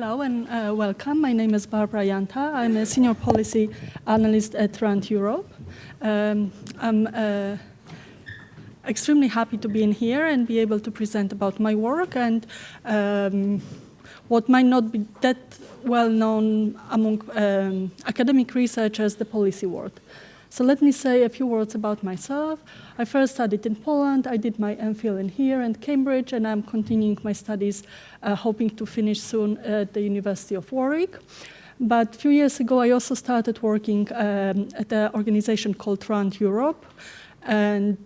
Hello and welcome. My name is Barbara Janta. I'm a Senior Policy Analyst at RAND Europe. I'm extremely happy to be in here and be able to present about my work and what might not be that well known among academic researchers, the policy world. So let me say a few words about myself. I first studied in Poland. I did my MPhil in here in Cambridge, and I'm continuing my studies, hoping to finish soon at the University of Warwick. But a few years ago, I also started working at an organization called RAND Europe, and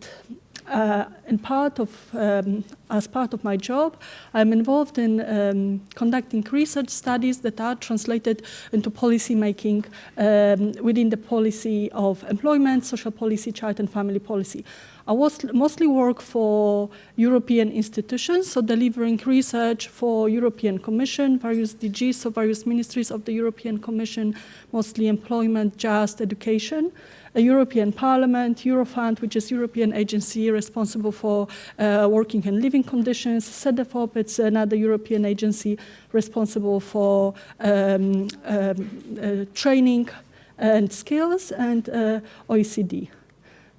as part of my job, I'm involved in conducting research studies that are translated into policy making within the policy of employment, social policy, child and family policy. I mostly work for European institutions, so delivering research for European Commission, various DGs, so various ministries of the European Commission, mostly employment, just education. A European Parliament, Eurofund, which is European agency responsible for working and living conditions. CEDEFOP, it's another European agency responsible for training and skills, and OECD.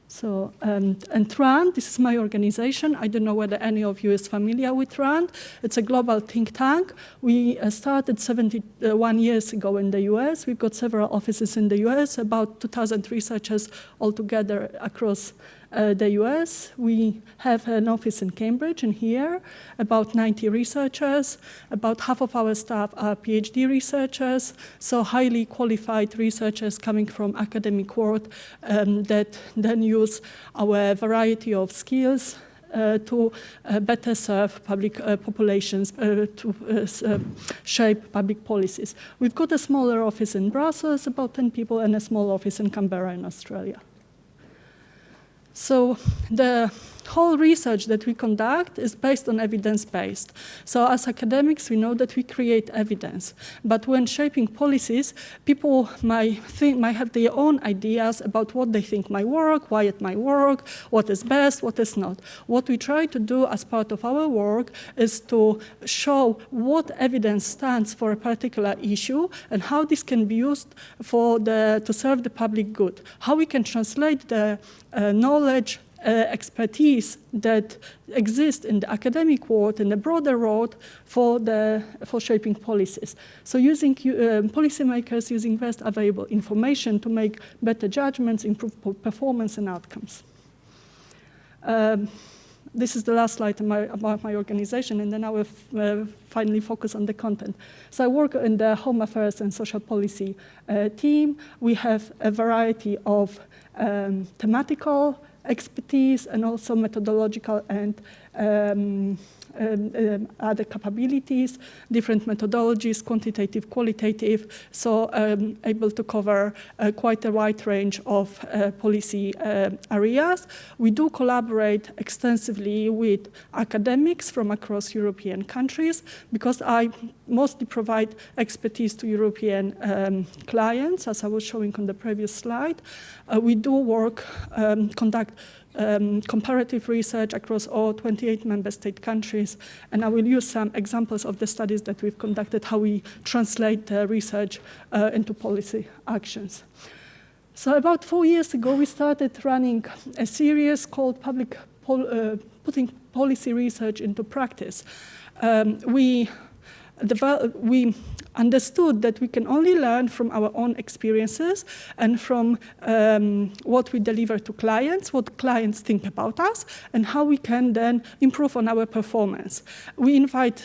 So, and RAND, this is my organization. I don't know whether any of you is familiar with RAND. It's a global think tank. We started 71 years ago in the US. We've got several offices in the US, about 2,000 researchers altogether across the US. We have an office in Cambridge and here, about 90 researchers. About half of our staff are PhD researchers, so highly qualified researchers coming from academic world that then use our variety of skills to better serve public populations, to shape public policies. We've got a smaller office in Brussels, about 10 people, and a small office in Canberra in Australia. So the whole research that we conduct is based on evidence-based. So as academics, we know that we create evidence. But when shaping policies, people might have their own ideas about what they think might work, why it might work, what is best, what is not. What we try to do as part of our work is to show what evidence stands for a particular issue and how this can be used to serve the public good. How we can translate the knowledge, expertise that exists in the academic world and the broader world for shaping policies. So using policymakers using best available information to make better judgments, improve performance and outcomes. This is the last slide about my organization, and then I will finally focus on the content. So I work in the Home Affairs and Social Policy team. We have a variety of thematical expertise and also methodological and other capabilities, different methodologies, quantitative, qualitative, so able to cover quite a wide range of policy areas. We do collaborate extensively with academics from across European countries because I mostly provide expertise to European clients, as I was showing on the previous slide. We do conduct comparative research across all 28 member state countries, and I will use some examples of the studies that we've conducted, how we translate research into policy actions. So about 4 years ago, we started running a series called Putting Policy Research into Practice. We understood that we can only learn from our own experiences and from what we deliver to clients, what clients think about us, and how we can then improve on our performance. We invite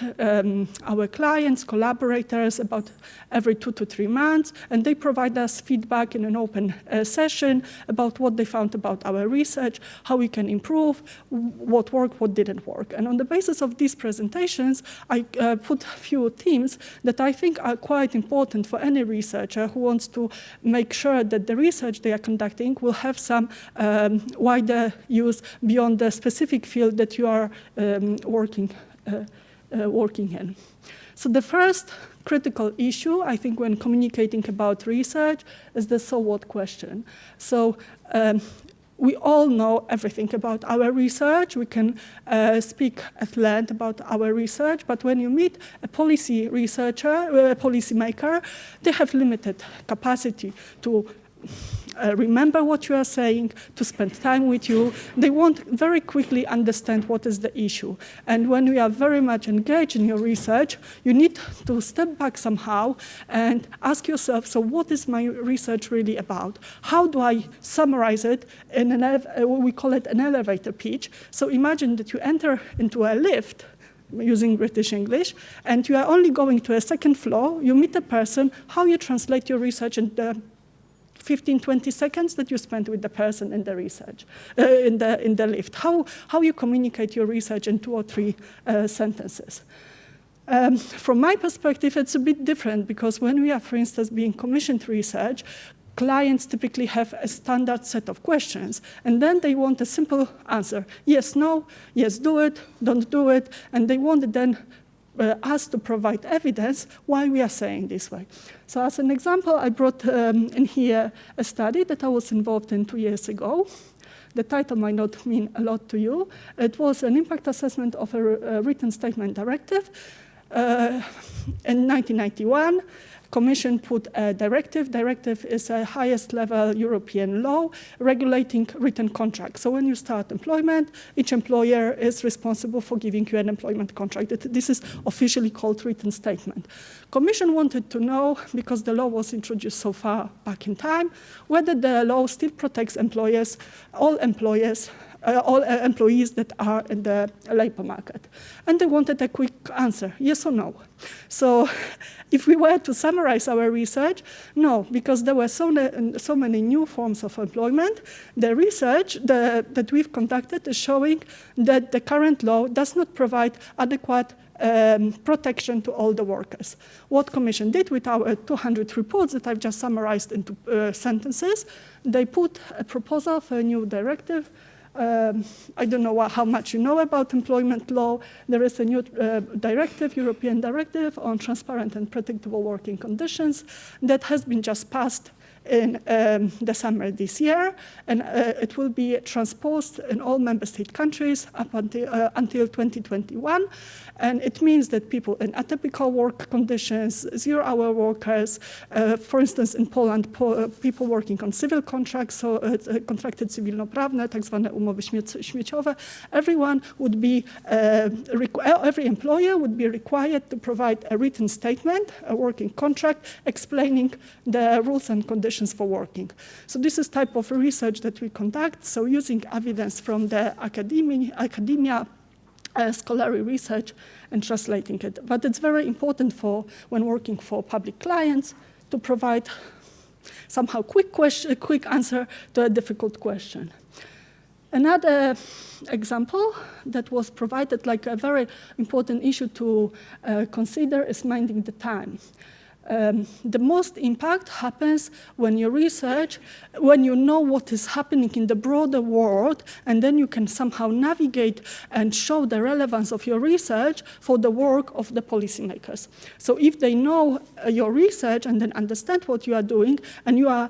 our clients, collaborators, about every 2 to 3 months, and they provide us feedback in an open session about what they found about our research, how we can improve, what worked, what didn't work. And on the basis of these presentations, I put a few themes that I think are quite important for any researcher who wants to make sure that the research they are conducting will have some wider use beyond the specific field that you are working in. So the first critical issue, I think, when communicating about research is the so what question. So we all know everything about our research. We can speak at length about our research, but when you meet a policy researcher, a policymaker, they have limited capacity to remember what you are saying, to spend time with you. They won't very quickly understand what is the issue. And when we are very much engaged in your research, you need to step back somehow and ask yourself, so what is my research really about? How do I summarize it in we call it an elevator pitch. So imagine that you enter into a lift using British English, and you are only going to a second floor, you meet a person, how you translate your research in the 15, 20 seconds that you spend with the person in the research, in the lift. How you communicate your research in 2 or 3 sentences. From my perspective, it's a bit different because when we are, for instance, being commissioned research, clients typically have a standard set of questions, and then they want a simple answer. Yes, no, yes, do it, don't do it, and they want then us to provide evidence why we are saying this way. So as an example, I brought in here a study that I was involved in 2 years ago. The title might not mean a lot to you. It was an impact assessment of a written statement directive. In 1991, Commission put a directive. Directive is a highest level European law regulating written contracts. So when you start employment, each employer is responsible for giving you an employment contract. This is officially called written statement. Commission wanted to know, because the law was introduced so far back in time, whether the law still protects employers, all employees that are in the labor market. And they wanted a quick answer, yes or no. So if we were to summarize our research, no, because there were so many new forms of employment. The research that we've conducted is showing that the current law does not provide adequate protection to all the workers. What Commission did with our 200 reports that I've just summarized into sentences, they put a proposal for a new directive. I don't know how much you know about employment law. There is a new directive, European directive on transparent and predictable working conditions that has been just passed in the summer this year, and it will be transposed in all member state countries up until 2021. And it means that people in atypical work conditions, zero-hour workers, for instance, in Poland, people working on civil contracts, so kontrakty cywilnoprawne, tak zwane umowy śmieciowe, everyone would be, every employer would be required to provide a written statement, a working contract, explaining the rules and conditions for working. So this is type of research that we conduct, so using evidence from the academia, scholarly research, and translating it. But it's very important for when working for public clients to provide somehow quick answer to a difficult question. Another example that was provided, like a very important issue to consider, is minding the time. The most impact happens when you research, when you know what is happening in the broader world, and then you can somehow navigate and show the relevance of your research for the work of the policymakers. So if they know your research and then understand what you are doing, and you are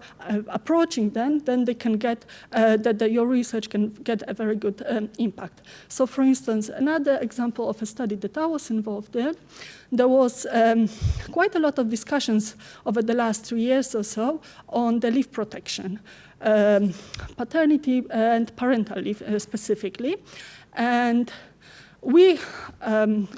approaching them, then they can get that your research can get a very good impact. So for instance, another example of a study that I was involved in, there was quite a lot of discussions over the last 3 years or so on the leave protection, paternity and parental leave specifically. And we,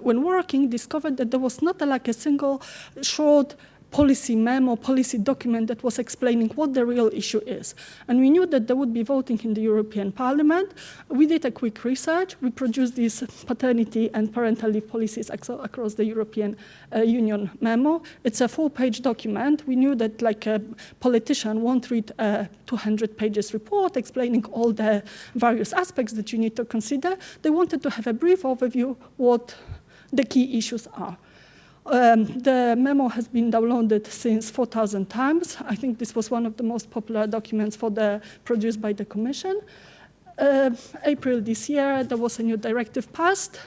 when working, discovered that there was not like a single short policy memo, policy document that was explaining what the real issue is. And we knew that there would be voting in the European Parliament. We did a quick research. We produced these paternity and parental leave policies across the European Union memo. It's a 4-page document. We knew that like a politician won't read a 200 pages report explaining all the various aspects that you need to consider. They wanted to have a brief overview what the key issues are. The memo has been downloaded since 4,000 times. I think this was one of the most popular documents produced by the Commission. April this year, there was a new directive passed.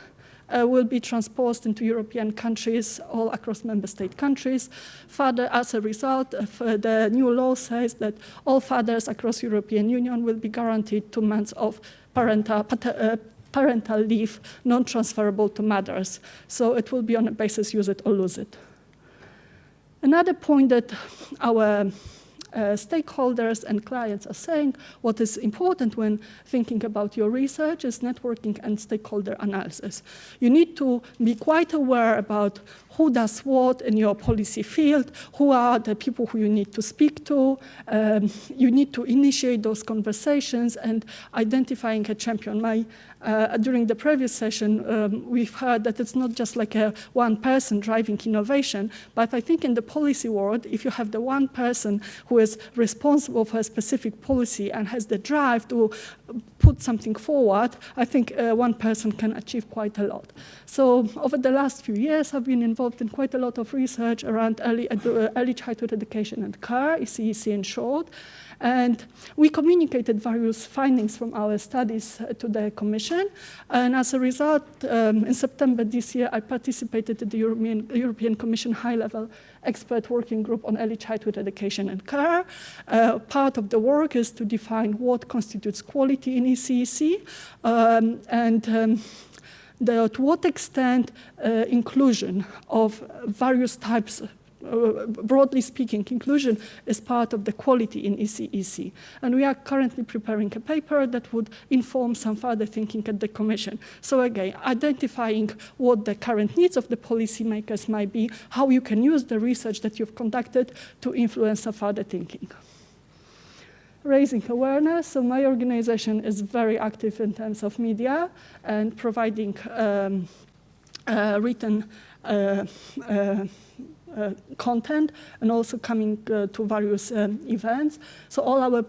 will be transposed into European countries, all across member state countries. Further, as a result, the new law says that all fathers across European Union will be guaranteed 2 months of parental leave, non-transferable to mothers. So it will be on a basis use it or lose it. Another point that our stakeholders and clients are saying, what is important when thinking about your research is networking and stakeholder analysis. You need to be quite aware about who does what in your policy field, who are the people who you need to speak to. You need to initiate those conversations and identifying a champion. During the previous session, we've heard that it's not just like one person driving innovation, but I think in the policy world, if you have the one person who is responsible for a specific policy and has the drive to put something forward, I think one person can achieve quite a lot. So over the last few years, I've been involved in quite a lot of research around early childhood education and care, ECEC in short. And we communicated various findings from our studies to the Commission. And as a result, in September this year, I participated in the European Commission high-level expert working group on early childhood education and care. Part of the work is to define what constitutes quality in ECEC to what extent inclusion of various types, broadly speaking, inclusion is part of the quality in ECEC. And we are currently preparing a paper that would inform some further thinking at the Commission. So again, identifying what the current needs of the policymakers might be, how you can use the research that you've conducted to influence some further thinking. Raising awareness. So my organization is very active in terms of media and providing written content and also coming to various events. So all our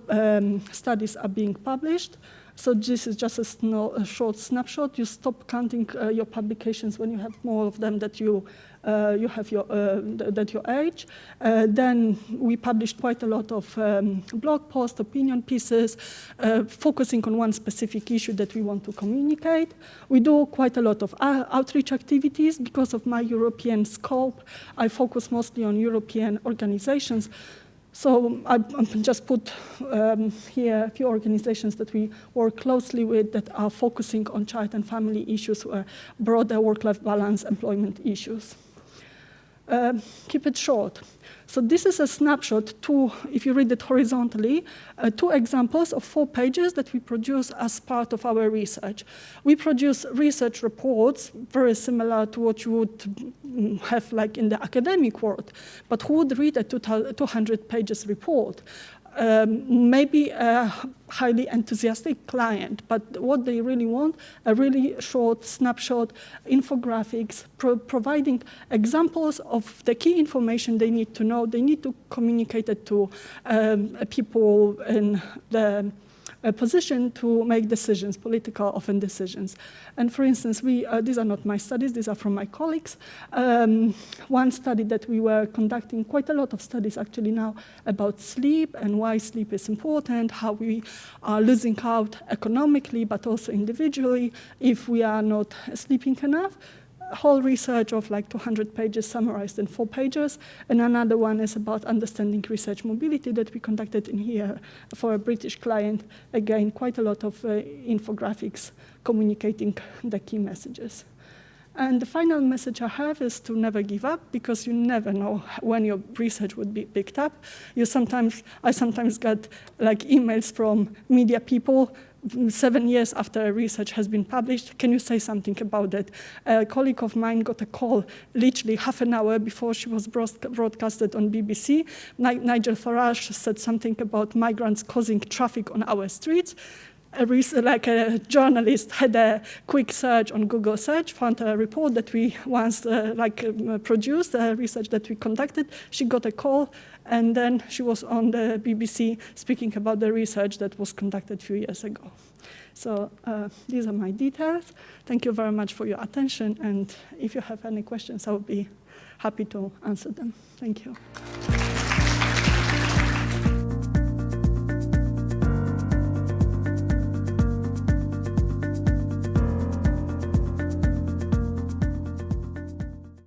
studies are being published. So this is just a short snapshot. You stop counting your publications when you have more of them that you have your age. Then we published quite a lot of blog posts, opinion pieces, focusing on one specific issue that we want to communicate. We do quite a lot of outreach activities. Because of my European scope, I focus mostly on European organizations. So I just put here a few organizations that we work closely with that are focusing on child and family issues or broader work-life balance employment issues. Keep it short. So this is a snapshot, if you read it horizontally, 2 examples of 4 pages that we produce as part of our research. We produce research reports very similar to what you would have like in the academic world, but who would read a 200 pages report? Maybe a highly enthusiastic client, but what they really want, a really short snapshot, infographics, providing examples of the key information they need to know. They need to communicate it to people in the position to make decisions, political often decisions. And for instance, these are not my studies, these are from my colleagues. One study that we were conducting, quite a lot of studies actually now, about sleep and why sleep is important, how we are losing out economically, but also individually if we are not sleeping enough. Whole research of like 200 pages summarized in 4 pages. And another one is about understanding research mobility that we conducted in here for a British client. Again, quite a lot of infographics communicating the key messages. And the final message I have is to never give up, because you never know when your research would be picked up. I sometimes get like emails from media people 7 years after research has been published. Can you say something about that? A colleague of mine got a call literally half an hour before she was broadcasted on BBC. Nigel Farage said something about migrants causing traffic on our streets. A journalist had a quick search on Google search, found a report that we once produced, a research that we conducted. She got a call, and then she was on the BBC speaking about the research that was conducted a few years ago. So these are my details. Thank you very much for your attention, and if you have any questions, I will be happy to answer them. Thank you.